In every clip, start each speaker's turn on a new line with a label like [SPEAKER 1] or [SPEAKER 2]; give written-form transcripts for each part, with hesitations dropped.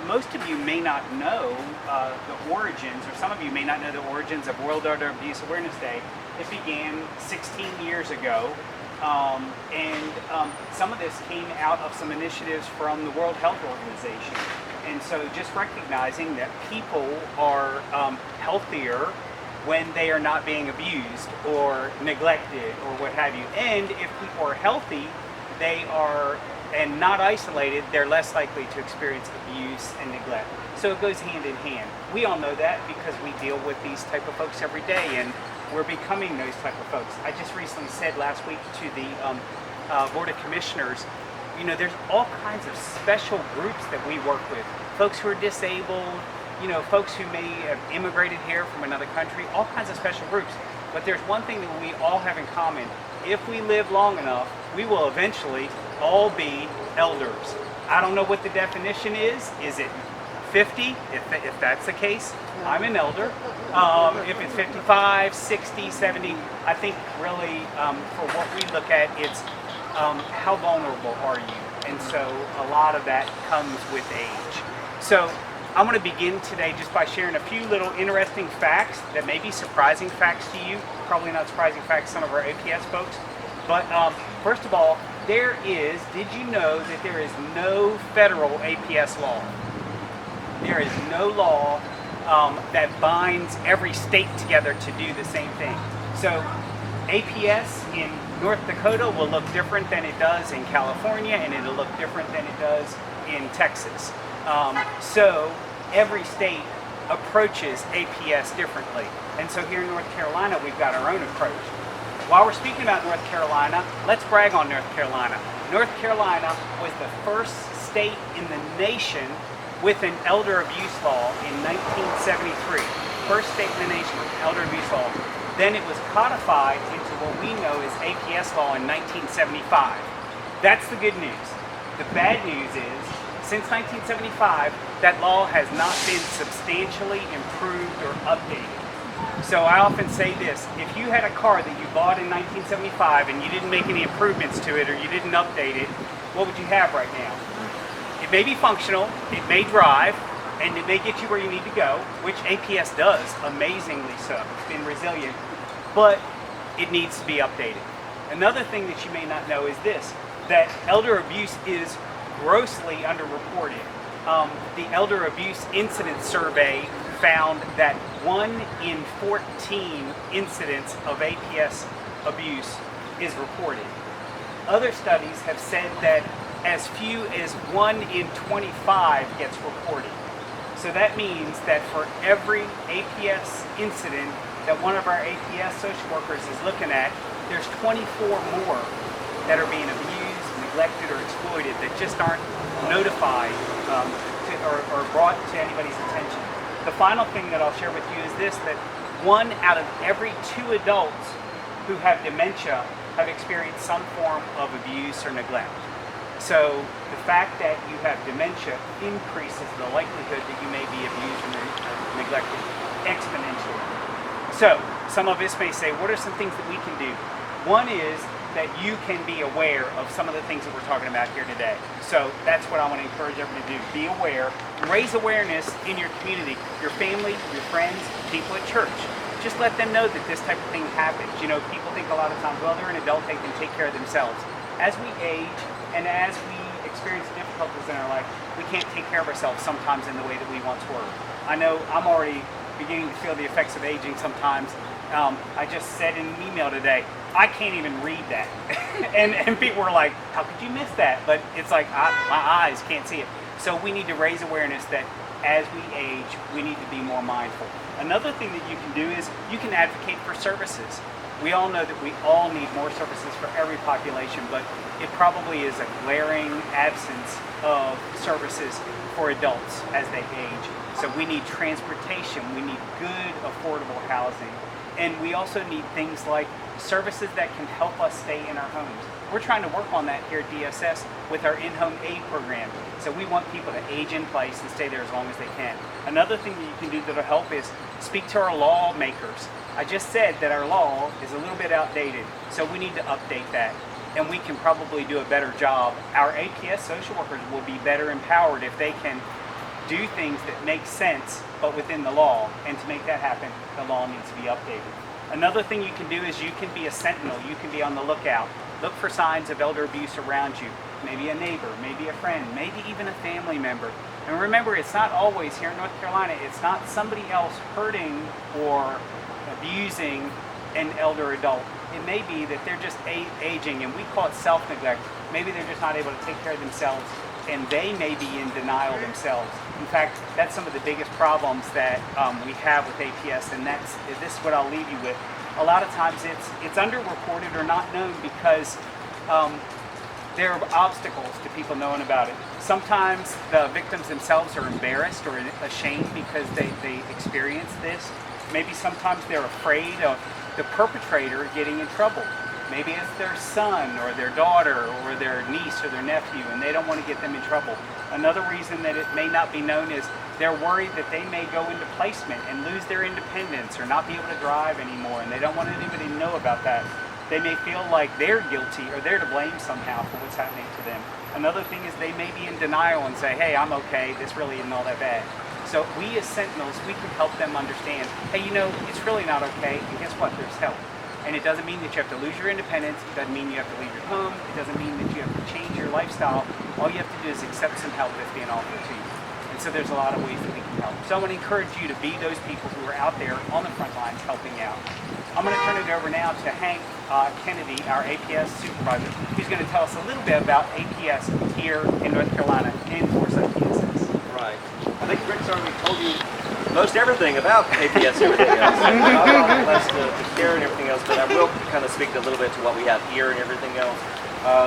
[SPEAKER 1] most of you may not know the origins, or some of you may not know the origins of World Elder Abuse Awareness Day. It began 16 years ago, and some of this came out of some initiatives from the World Health Organization. And so just recognizing that people are healthier when they are not being abused or neglected or what have you. And if people are healthy, they are, and not isolated, they're less likely to experience abuse and neglect. So it goes hand in hand. We all know that because we deal with these type of folks every day, and we're becoming those type of folks. I just recently said last week to the Board of Commissioners, you know, there's all kinds of special groups that we work with. Folks who are disabled, you know, folks who may have immigrated here from another country, all kinds of special groups. But there's one thing that we all have in common. If we live long enough, we will eventually all be elders. I don't know what the definition is. Is it 50? If that's the case, I'm an elder. If it's 55, 60, 70, I think really for what we look at, it's how vulnerable are you? And so a lot of that comes with age. So I'm going to begin today just by sharing a few little interesting facts that may be surprising facts to you. Probably not surprising facts to some of our APS folks. But first of all, did you know that there is no federal APS law? There is no law that binds every state together to do the same thing. So APS in North Dakota will look different than it does in California, and it'll look different than it does in Texas. So every state approaches APS differently. And so here in North Carolina, we've got our own approach. While we're speaking about North Carolina, let's brag on North Carolina. North Carolina was the first state in the nation with an elder abuse law in 1973. First state in the nation with an elder abuse law. Then it was codified into what we know as APS law in 1975. That's the good news. The bad news is, since 1975, that law has not been substantially improved or updated. So I often say this: if you had a car that you bought in 1975 and you didn't make any improvements to it or you didn't update it, what would you have right now? It may be functional, it may drive, and it may get you where you need to go, which APS does amazingly so. It's been resilient, but it needs to be updated. Another thing that you may not know is this: that elder abuse is grossly underreported. The Elder Abuse Incident Survey found that 1 in 14 incidents of APS abuse is reported. Other studies have said that as few as 1 in 25 gets reported. So that means that for every APS incident that one of our APS social workers is looking at, there's 24 more that are being abused, neglected, or exploited that just aren't notified or brought to anybody's attention. The final thing that I'll share with you is this: that 1 out of every 2 adults who have dementia have experienced some form of abuse or neglect. So the fact that you have dementia increases the likelihood that you may be abused or neglected exponentially. So some of us may say, what are some things that we can do? One is that you can be aware of some of the things that we're talking about here today. So that's what I want to encourage everybody to do. Be aware, raise awareness in your community, your family, your friends, people at church. Just let them know that this type of thing happens. You know, people think a lot of times, well, they're an adult, they can take care of themselves. As we age and as we experience difficulties in our life, we can't take care of ourselves sometimes in the way that we once were. I know I'm already beginning to feel the effects of aging sometimes. I just said in an email today, I can't even read that. and people were like, how could you miss that? But it's like, my eyes can't see it. So we need to raise awareness that as we age, we need to be more mindful. Another thing that you can do is you can advocate for services. We all know that we all need more services for every population, but it probably is a glaring absence of services for adults as they age. So we need transportation, we need good, affordable housing, and we also need things like services that can help us stay in our homes. We're trying to work on that here at DSS with our in-home aid program. So we want people to age in place and stay there as long as they can. Another thing that you can do that'll help is speak to our lawmakers. I just said that our law is a little bit outdated, so we need to update that. And we can probably do a better job. Our APS social workers will be better empowered if they can do things that make sense but within the law, and to make that happen, the law needs to be updated. Another thing you can do is you can be a sentinel. You can be on the lookout. Look for signs of elder abuse around you. Maybe a neighbor, maybe a friend, maybe even a family member. And remember, it's not always, here in North Carolina, it's not somebody else hurting or abusing an elder adult. It may be that they're just aging, and we call it self-neglect. Maybe they're just not able to take care of themselves, and they may be in denial themselves. In fact, that's some of the biggest problems that we have with APS, and this is what I'll leave you with. A lot of times it's underreported or not known because there are obstacles to people knowing about it. Sometimes the victims themselves are embarrassed or ashamed because they experienced this. Maybe sometimes they're afraid of the perpetrator getting in trouble. Maybe it's their son or their daughter or their niece or their nephew, and they don't want to get them in trouble. Another reason that it may not be known is they're worried that they may go into placement and lose their independence or not be able to drive anymore, and they don't want anybody to know about that. They may feel like they're guilty or they're to blame somehow for what's happening to them. Another thing is they may be in denial and say, hey, I'm okay, this really isn't all that bad. So we as sentinels, we can help them understand, hey, it's really not okay, and guess what, there's help. And it doesn't mean that you have to lose your independence, it doesn't mean you have to leave your home, it doesn't mean that you have to change your lifestyle. All you have to do is accept some help that's being offered to you. And so there's a lot of ways that we can help. So I want to encourage you to be those people who are out there on the front lines helping out. I'm going to turn it over now to Hank Kennedy, our APS supervisor, who's going to tell us a little bit about APS here in North Carolina and Forsyth PSS.
[SPEAKER 2] Right. I think Rick's already told you most everything about APS and everything else. I'll less to share and everything else, but I will kind of speak a little bit to what we have here and everything else.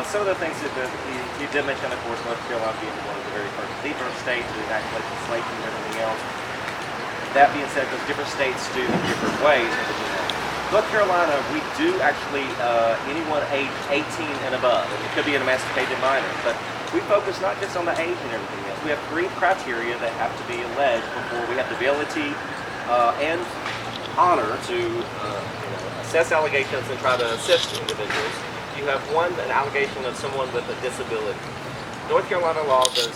[SPEAKER 2] Some of the things that you did mention, of course, North Carolina being one of the very first states to enact legislation and everything else. That being said, those different states do in different ways. North Carolina, we do actually, anyone age 18 and above, and it could be an emancipated minor, but we focus not just on the age and everything else. We have 3 criteria that have to be alleged before we have the ability and honor to assess allegations and try to assist individuals. You have an allegation of someone with a disability. North Carolina law goes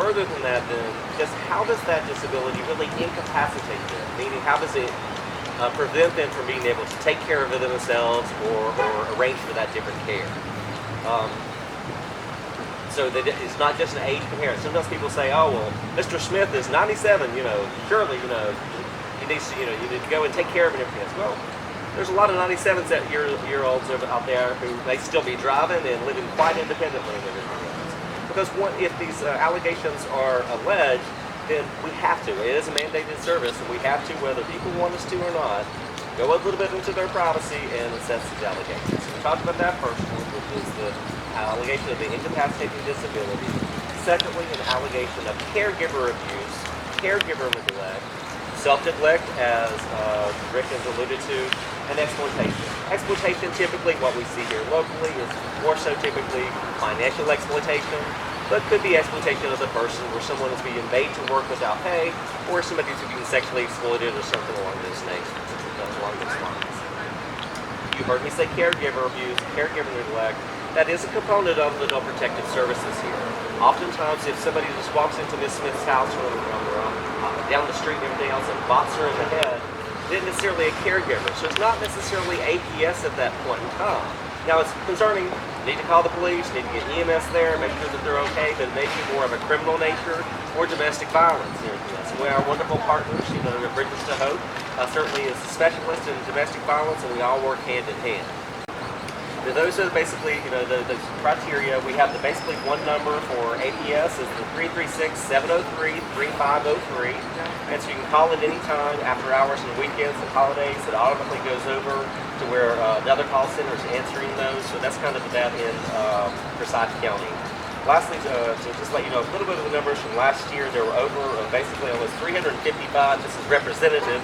[SPEAKER 2] further than that, then just how does that disability really incapacitate them? Meaning, how does it prevent them from being able to take care of it themselves or arrange for that different care? So that it's not just an age comparison. Sometimes people say, "Oh, well, Mr. Smith is 97. Surely, he needs to, you need to go and take care of it." And everything else. Well, there's a lot of 97-year-olds out there who may still be driving and living quite independently and everything else. Because if these allegations are alleged, then we have to. It is a mandated service, and we have to, whether people want us to or not, go a little bit into their privacy and assess these allegations. So we talked about that first one, which is the allegation of the incapacitating disability. Secondly, an allegation of caregiver abuse, caregiver neglect, self-neglect, as Rick has alluded to, and exploitation. Exploitation, typically what we see here locally, is more so typically financial exploitation, but could be exploitation of the person where someone is being made to work without pay, or somebody is being sexually exploited or something along those lines. You heard me say caregiver abuse, caregiver neglect. That is a component of the adult protective services here. Oftentimes, if somebody just walks into Miss Smith's house or down the street and everything else and bops her in the head, isn't necessarily a caregiver. So it's not necessarily APS at that point in time. Now, it's concerning. Need to call the police, need to get EMS there, make sure that they're okay, but maybe more of a criminal nature or domestic violence. So we are wonderful partners, Bridges to Hope certainly is a specialist in domestic violence, and we all work hand in hand. Those are basically, the criteria. We have basically one number for APS is the 336-703-3503. And so you can call it any time after hours and weekends and holidays. It automatically goes over to where the other call center is answering those. So that's kind of that in Forsyth County. Lastly, to just let you know a little bit of the numbers from last year, there were over basically almost 355. This is representative.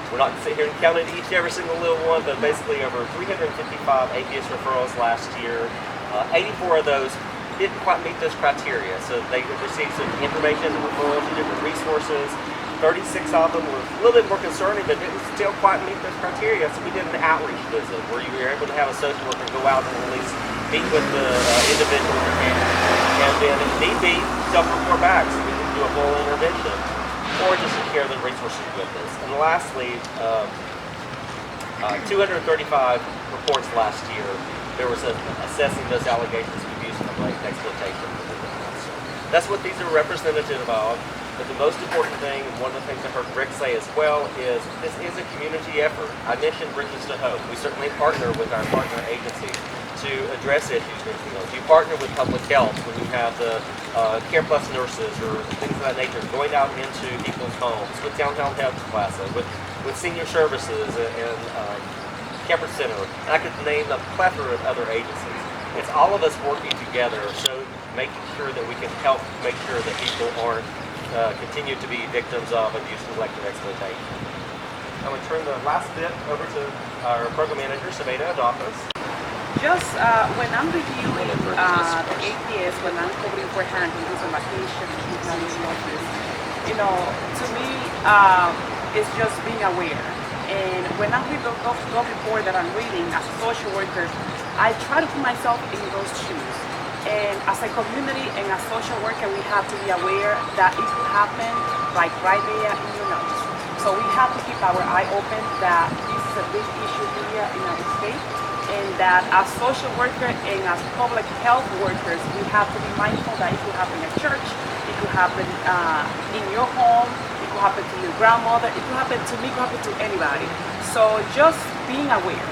[SPEAKER 2] We're not going to sit here and count it each every single little one, but basically over 355 APS referrals last year. 84 of those didn't quite meet those criteria, so they received some information and referrals to different resources. 36 of them were a little bit more concerning, but didn't still quite meet those criteria, so we did an outreach visit where you were able to have a social worker go out and at least meet with the individual and then if need be, self-report back. So we can do a full interview prevention or just secure the resources with this. And lastly, 235 reports last year. There was assessing those allegations of abuse, neglect, and exploitation. That's what these are representative of. But the most important thing, and one of the things I heard Rick say as well, is this is a community effort. I mentioned Bridges to Hope. We certainly partner with our partner agencies to address issues. You partner with public health when you have the Care Plus nurses or things of that nature going out into people's homes, with Downtown Health Plaza, with senior services and Kemper Center. And I could name a plethora of other agencies. It's all of us working together, so making sure that we can help make sure that people aren't continue to be victims of abuse, neglect, and exploitation. I'm going to turn the last bit over to our program manager, Saveda Adolphus.
[SPEAKER 3] Just when I'm reviewing the APS, when I'm covering for handling this on vacation, to me, it's just being aware. And when I'm reading the report that I'm reading as a social worker, I try to put myself in those shoes. And as a community and as social worker, we have to be aware that it could happen like right there in your nose. So we have to keep our eye open that this is a big issue here in our state, and that as social workers and as public health workers, we have to be mindful that it could happen at church, it could happen in your home, it could happen to your grandmother, it could happen to me, it could happen to anybody. So just being aware.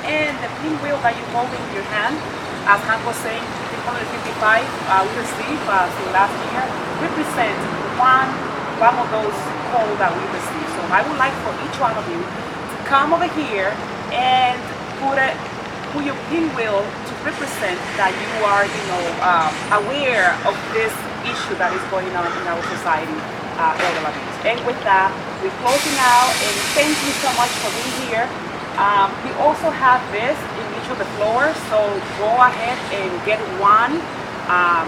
[SPEAKER 3] And the pinwheel that you hold in your hand, as Hank was saying, 355 we received since last year, represent one of those calls that we received. So I would like for each one of you to come over here and put your pinwheel to represent that you are, aware of this issue that is going on in our society, elder abuse. And with that, we're closing out, and thank you so much for being here. We also have this in each of the floors, so go ahead and get one.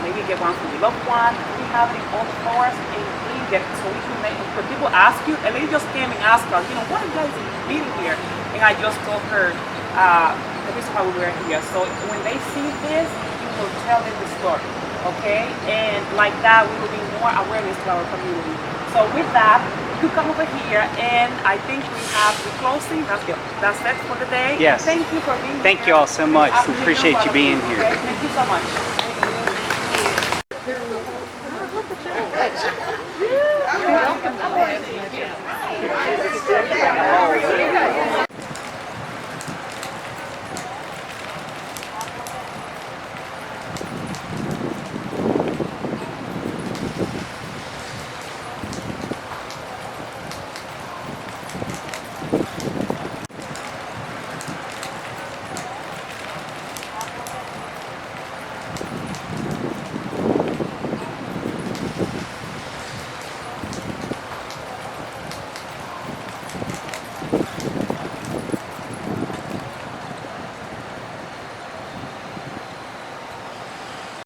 [SPEAKER 3] Maybe get one for your loved one. We have it in all the floors, and please get it so we can make. When people ask you, a lady just came and asked us, what are you guys meeting here? And I just told her the reason why we were here. So when they see this, you will tell them the story, okay? And like that, we will be more awareness to our community. So with that, you come over here, and I think we're closing. That's it for the day.
[SPEAKER 1] Yes.
[SPEAKER 3] Thank you for being here.
[SPEAKER 1] Thank you all so much. Appreciate you being here.
[SPEAKER 3] Thank you so much.